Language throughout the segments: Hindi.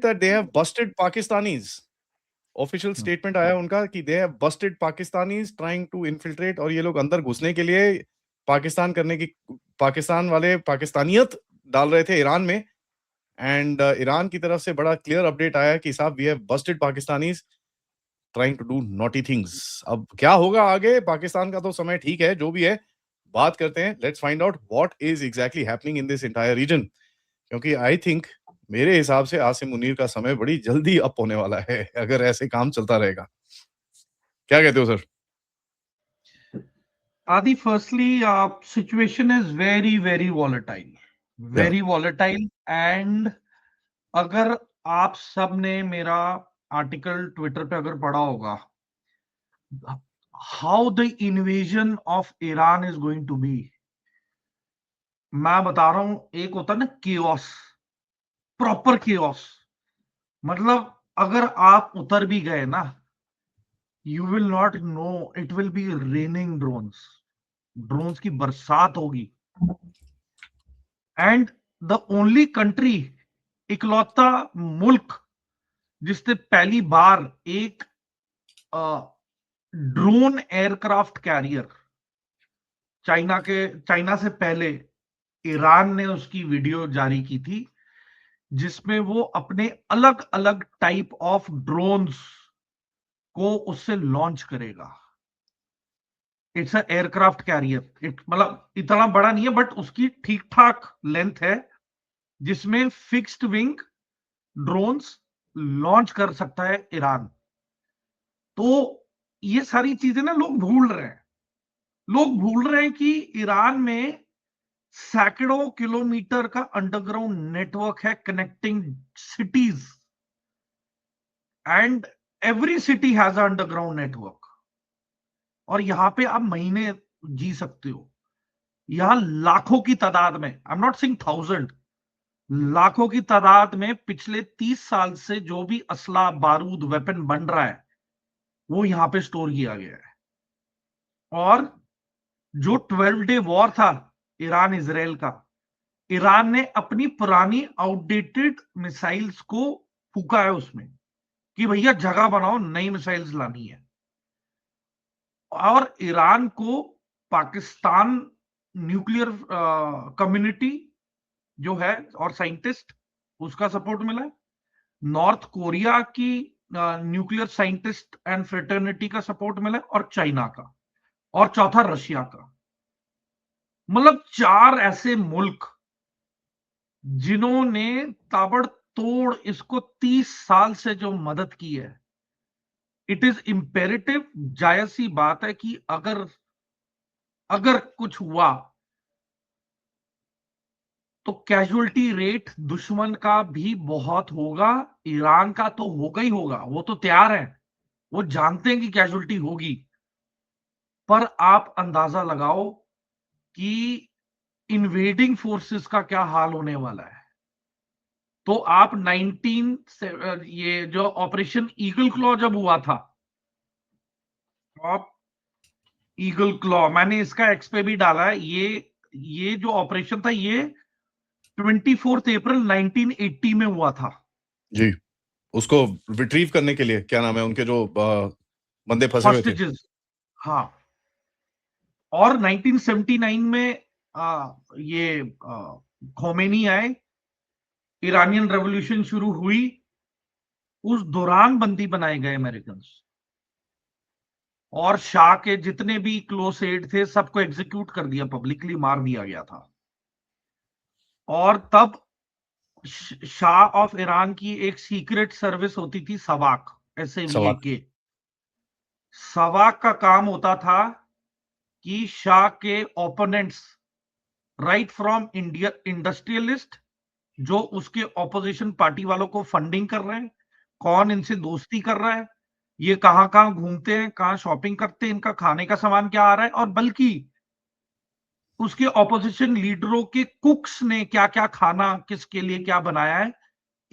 that they have busted Pakistanis. Official statement आया उनका कि they have busted Pakistanis trying to infiltrate, और ये लोग अंदर घुसने के लिए पाकिस्तान वाले पाकिस्तानियत डाल रहे थे ईरान में। एंड ईरान की तरफ से बड़ा क्लियर अपडेट आया कि साहब we have busted Pakistanis trying to do naughty things. अब क्या होगा आगे, पाकिस्तान का तो समय ठीक है, जो भी है बात करते हैं। Let's find out what is exactly happening in this entire reason, क्योंकि आई थिंक मेरे हिसाब से आसिम मुनीर का समय बड़ी जल्दी अप होने वाला है अगर ऐसे काम चलता रहेगा। क्या कहते हो sir? Adi, firstly, situation is very, very volatile. Very volatile. And अगर आप सब ने मेरा आर्टिकल ट्विटर पे अगर पढ़ा होगा, how the invasion of Iran is going to be, मैं बता रहा हूं, एक होता ना केओस, प्रॉपर केओस। मतलब अगर आप उतर भी गए ना, you will not know, it will be raining drones की बरसात होगी। एंड द ओनली कंट्री, इकलौता मुल्क जिसने पहली बार एक ड्रोन एयरक्राफ्ट कैरियर, चाइना से पहले ईरान ने उसकी वीडियो जारी की थी, जिसमें वो अपने अलग अलग टाइप ऑफ ड्रोन्स को उससे लॉन्च करेगा। It's a aircraft carrier. मतलब इतना बड़ा नहीं है, बट उसकी ठीक ठाक लेंथ है, जिसमें फिक्स्ड विंग ड्रोन्स लॉन्च कर सकता है ईरान। तो ये सारी चीजें ना लोग भूल रहे हैं। लोग भूल रहे हैं कि ईरान में सैकड़ों किलोमीटर का अंडरग्राउंड नेटवर्क है connecting cities, and every city has a underground network. और यहां पे आप महीने जी सकते हो। यहां लाखों की तादाद में, आई एम नॉट सेइंग 1000, लाखों की तादाद में पिछले 30 साल से जो भी असला बारूद वेपन बन रहा है, वो यहां पे स्टोर किया गया है। और जो 12 डे वॉर था ईरान इजराइल का, ईरान ने अपनी पुरानी आउटडेटेड मिसाइल्स को फूका है उसमें कि भैया जगह बनाओ, नई मिसाइल्स लानी है। और ईरान को पाकिस्तान न्यूक्लियर कम्युनिटी जो है और साइंटिस्ट, उसका सपोर्ट मिला है। नॉर्थ कोरिया की न्यूक्लियर साइंटिस्ट एंड फ्रेटर्निटी का सपोर्ट मिला है, और चाइना का, और चौथा रशिया का। मतलब 4 ऐसे मुल्क जिन्होंने ताबड़तोड़ इसको 30 साल से जो मदद की है। इट इज इंपेरेटिव, जायज सी बात है कि अगर कुछ हुआ तो कैजुअलिटी रेट दुश्मन का भी बहुत होगा, ईरान का तो होगा ही होगा। वो तो तैयार है, वो जानते हैं कि कैजुअलिटी होगी। पर आप अंदाजा लगाओ कि इन्वेडिंग फोर्सेस का क्या हाल होने वाला है। तो आप 19 ये जो ऑपरेशन ईगल क्लॉ जब हुआ था, आप ईगल क्लॉ, मैंने इसका एक्स पे भी डाला है, ये जो ऑपरेशन था, ये 24 अप्रैल 1980 में हुआ था जी, उसको रिट्रीव करने के लिए, क्या नाम है उनके जो बंदे फंसे हुए थे। हॉस्टेजेस। हाँ, और 1979 में ये खोमेनी आए, ईरानियन रेवोल्यूशन शुरू हुई, उस दौरान बंदी बनाए गए अमेरिकन, और शाह के जितने भी क्लोज एड थे सबको एग्जीक्यूट कर दिया, पब्लिकली मार दिया गया था। और तब शाह ऑफ ईरान की एक सीक्रेट सर्विस होती थी, सवाक, सवाल। SAVAK। सवाक का काम होता था कि शाह के opponents, right from India industrialist, जो उसके ऑपोजिशन पार्टी वालों को फंडिंग कर रहे हैं, कौन इनसे दोस्ती कर रहा है, ये कहां कहां घूमते हैं, कहां शॉपिंग करते हैं, इनका खाने का सामान क्या आ रहा है, और बल्कि उसके ऑपोजिशन लीडरों के कुक्स ने क्या क्या खाना, किसके लिए क्या बनाया है,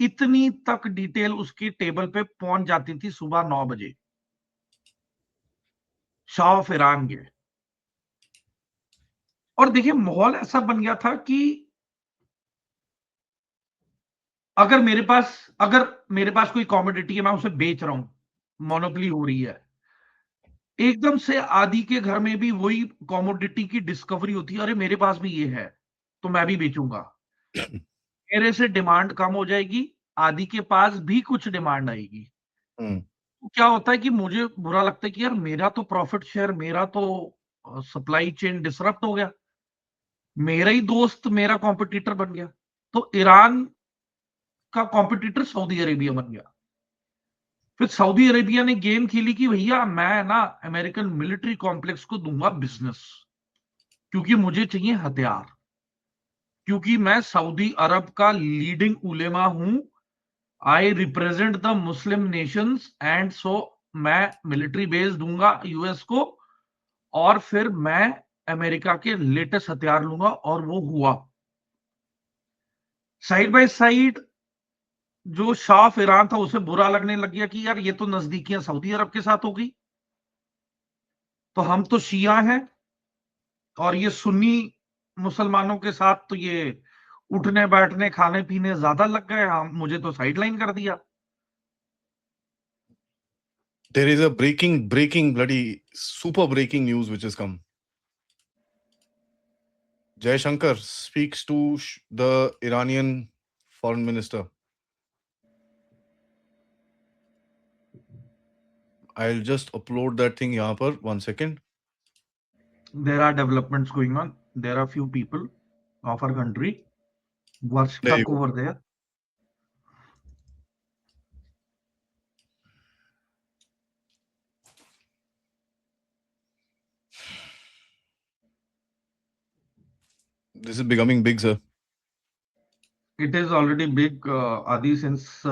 इतनी तक डिटेल उसकी टेबल पे पहुंच जाती थी सुबह 9 बजे, शाह ऑफ ईरान के। और देखिए, माहौल ऐसा बन गया था कि अगर मेरे पास कोई कॉमोडिटी है, मैं उसे बेच रहा हूं, मोनोपोली हो रही है, एकदम से आदि के घर में भी वही कॉमोडिटी की डिस्कवरी होती है, अरे मेरे पास भी ये है, तो मैं भी बेचूंगा। मेरे से डिमांड कम हो जाएगी, आदि के पास भी कुछ डिमांड आएगी। हम्म, तो क्या होता है कि मुझे बुरा लगता है कि यार मेरा तो प्रॉफिट शेयर, मेरा तो सप्लाई चेन डिसरप्ट हो गया, मेरा ही दोस्त मेरा कॉम्पिटिटर बन गया। तो ईरान का कॉम्पिटिटर सऊदी अरेबिया बन गया। फिर सऊदी अरेबिया ने गेम खेली कि भैया मैं ना अमेरिकन मिलिट्री कॉम्प्लेक्स को दूंगा बिजनेस, क्योंकि मुझे चाहिए हथियार, क्योंकि मैं सऊदी अरब का लीडिंग उलेमा हूं, I represent the Muslim Nations, and so मैं मिलिट्री बेस दूंगा यूएस को, और फिर मैं अमेरिका के लेटेस्ट हथियार लूंगा। और वो हुआ। साइड बाय साइड जो शाह ऑफ ईरान था उसे बुरा लगने लग गया कि यार ये तो नजदीकियां सऊदी अरब के साथ हो गई, तो हम तो शिया हैं और ये सुन्नी मुसलमानों के साथ तो ये उठने बैठने खाने पीने ज्यादा लग गए, हम मुझे तो साइडलाइन कर दिया। there is a breaking bloody super breaking news which has come. Jaishankar speaks to the Iranian foreign minister. I'll just upload that thing yahan par, 1 second. There are developments going on. There are few people of our country who are There you stuck go. over there. This is becoming big, sir. It is already big, Adi, since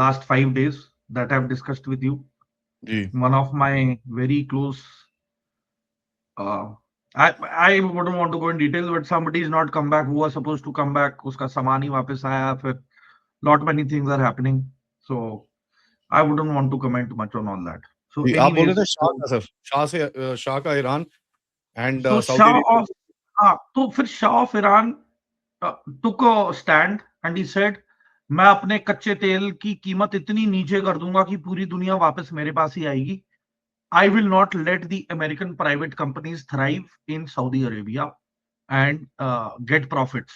last 5 days that I've discussed with you. Ji. One of my very close, I wouldn't want to go in details, but somebody is not come back who was supposed to come back. उसका सामान ही वापस आया, फिर lot many things are happening. So I wouldn't want to comment much on all that. So जी, आप बोल रहे anyways, थे शाह का, सर शाह का Iran and so Saudi Shah Arabia. of, तो फिर Shah of Iran took a stand and he said, मैं अपने कच्चे तेल की कीमत इतनी नीचे कर दूंगा कि पूरी दुनिया वापस मेरे पास ही आएगी. I will not let the American private companies thrive in Saudi Arabia and get profits.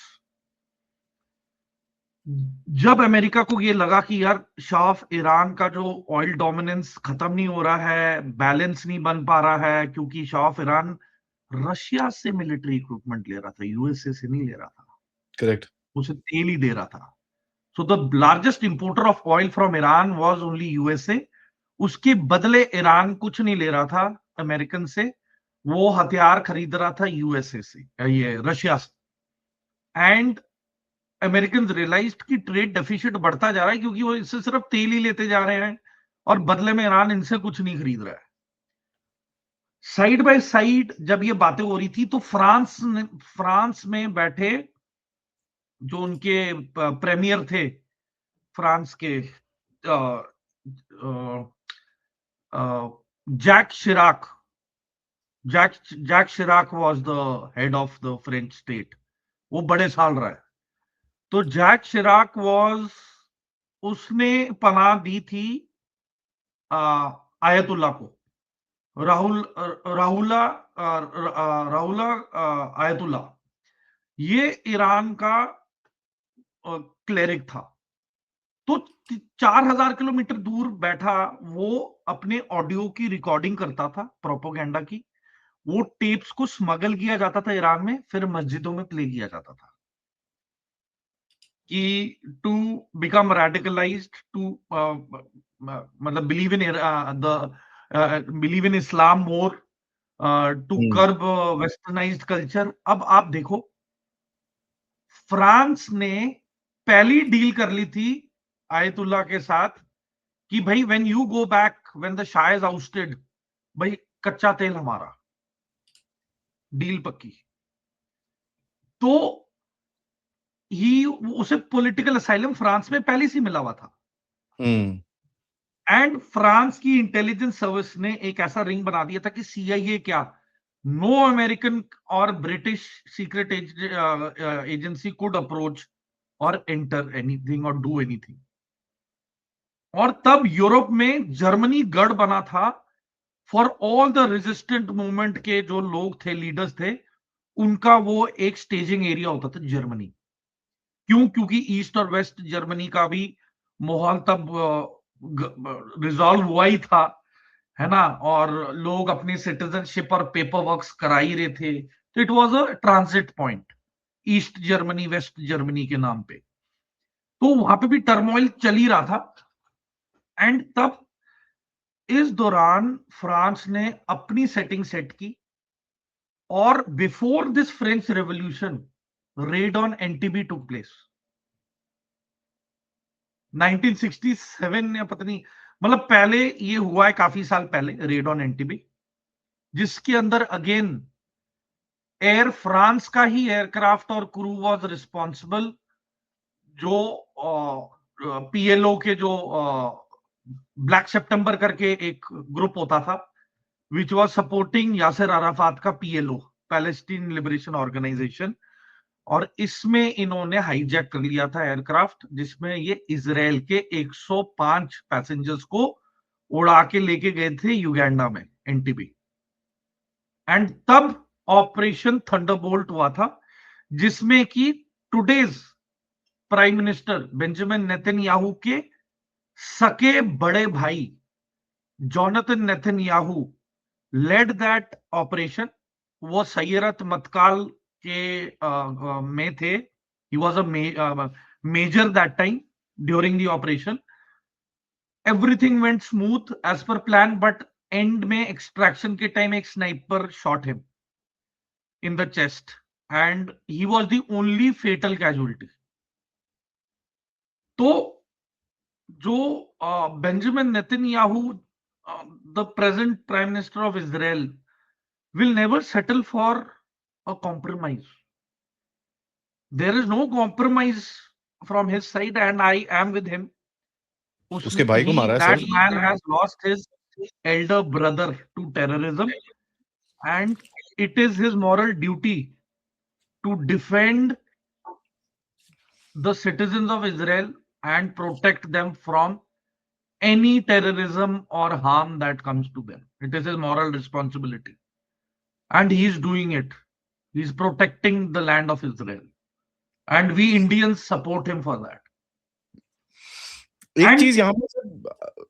जब अमेरिका को ये लगा कि यार शाह ऑफ ईरान का जो ऑयल डोमिनेंस खत्म नहीं हो रहा है, बैलेंस नहीं बन पा रहा है, क्योंकि शाह ऑफ ईरान रशिया से मिलिट्री इक्विपमेंट ले रहा था, यूएसए से नहीं ले रहा था, करेक्ट. उसे तेल ही दे रहा था. So the largest importer of oil from Iran was only USA. उसके बदले ईरान कुछ नहीं ले रहा था अमेरिकन से, वो हथियार खरीद रहा था यूएसए से, ये रशिया से. एंड अमेरिकन रियलाइज्ड कि ट्रेड डेफिसिट बढ़ता जा रहा है, क्योंकि वो इससे सिर्फ तेल ही लेते जा रहे हैं और बदले में ईरान इनसे कुछ नहीं खरीद रहा है. साइड बाय साइड जब ये बातें हो रही थी तो फ्रांस में बैठे जो उनके प्रेमियर थे, फ्रांस के Jacques Chirac, Jacques Chirac was the head of the French state. वो बड़े साल रहा है. तो जैक शिराक वाज, उसने पनाह दी थी आयतुल्ला को, राहुला आयतुल्ला. ये ईरान का क्लेरिक था. तो 4000 किलोमीटर दूर बैठा वो अपने ऑडियो की रिकॉर्डिंग करता था, प्रोपोगेंडा की. वो टेप्स को स्मगल किया जाता था ईरान में, फिर मस्जिदों में प्ले किया जाता था कि टू बिकम रेडिकलाइज्ड, टू मतलब believe in Islam more, to curb westernized culture. अब आप देखो, फ्रांस ने पहली डील कर ली थी आयतुल्ला के साथ कि भाई when you go back, when the Shah is ousted, भाई कच्चा तेल हमारा. डील पक्की. तो ही उसे पॉलिटिकल असाइलम फ्रांस में पहले से मिला हुआ था. एंड फ्रांस की इंटेलिजेंस सर्विस ने एक ऐसा रिंग बना दिया था कि सीआईए क्या, नो अमेरिकन और British secret agency could approach और एंटर एनीथिंग और डू एनीथिंग। और तब यूरोप में जर्मनी गढ़ बना था for all the resistant movement के जो लोग थे, लीडर्स थे, उनका वो एक स्टेजिंग एरिया होता था जर्मनी। क्यों? क्योंकि ईस्ट और वेस्ट जर्मनी का भी माहौल तब रिजॉल्व हुआ ही था, है ना, और लोग अपनी सिटीजनशिप और पेपर वर्क्स करा ही रहे थे। तो it was a transit point, East Germany West Germany के नाम पे। तो वहां पे भी टर्मोइल चल ही रहा था। एंड तब इस दौरान फ्रांस ने अपनी सेटिंग सेट की, और before this French revolution red on NTB took place 1967 या पता नहीं, मतलब पहले ये हुआ है, काफी साल पहले, रेड ऑन एनटीबी, जिसके अंदर अगेन एयर फ्रांस का ही एयरक्राफ्ट और क्रू वाज रिस्पॉन्सिबल। जो पीएलओ के जो ब्लैक सितंबर करके एक ग्रुप होता था, which was supporting Yasser Arafat का पीएलओ, पैलेस्टीन लिबरेशन ऑर्गेनाइजेशन, और इसमें इन्होंने हाईजैक कर लिया था एयरक्राफ्ट, जिसमें ये इजराइल के 105 पैसेंजर्स को उड़ा के लेके गए थे युगांडा में, एनटीबी। एंड तब ऑपरेशन थंडरबोल्ट हुआ था, जिसमें कि today's prime minister Benjamin Netanyahu के सके बड़े भाई Jonathan Netanyahu led that operation. वो सैयरत मतकाल के में थे। He was a major that time during the operation. Everything went smooth as per plan, but एंड में एक्सट्रैक्शन के टाइम एक sniper shot him in the chest, and he was the only fatal casualty. तो जो Benjamin Netanyahu, the present prime minister of Israel, will never settle for a compromise. There is no compromise from his side, and I am with him. उसके भाई को मारा है That sir. man has lost his elder brother to terrorism, and it is his moral duty to defend the citizens of Israel and protect them from any terrorism or harm that comes to them. It is his moral responsibility, and he is doing it. He is protecting the land of Israel. And we Indians support him for that. एक And चीज यहाँ पर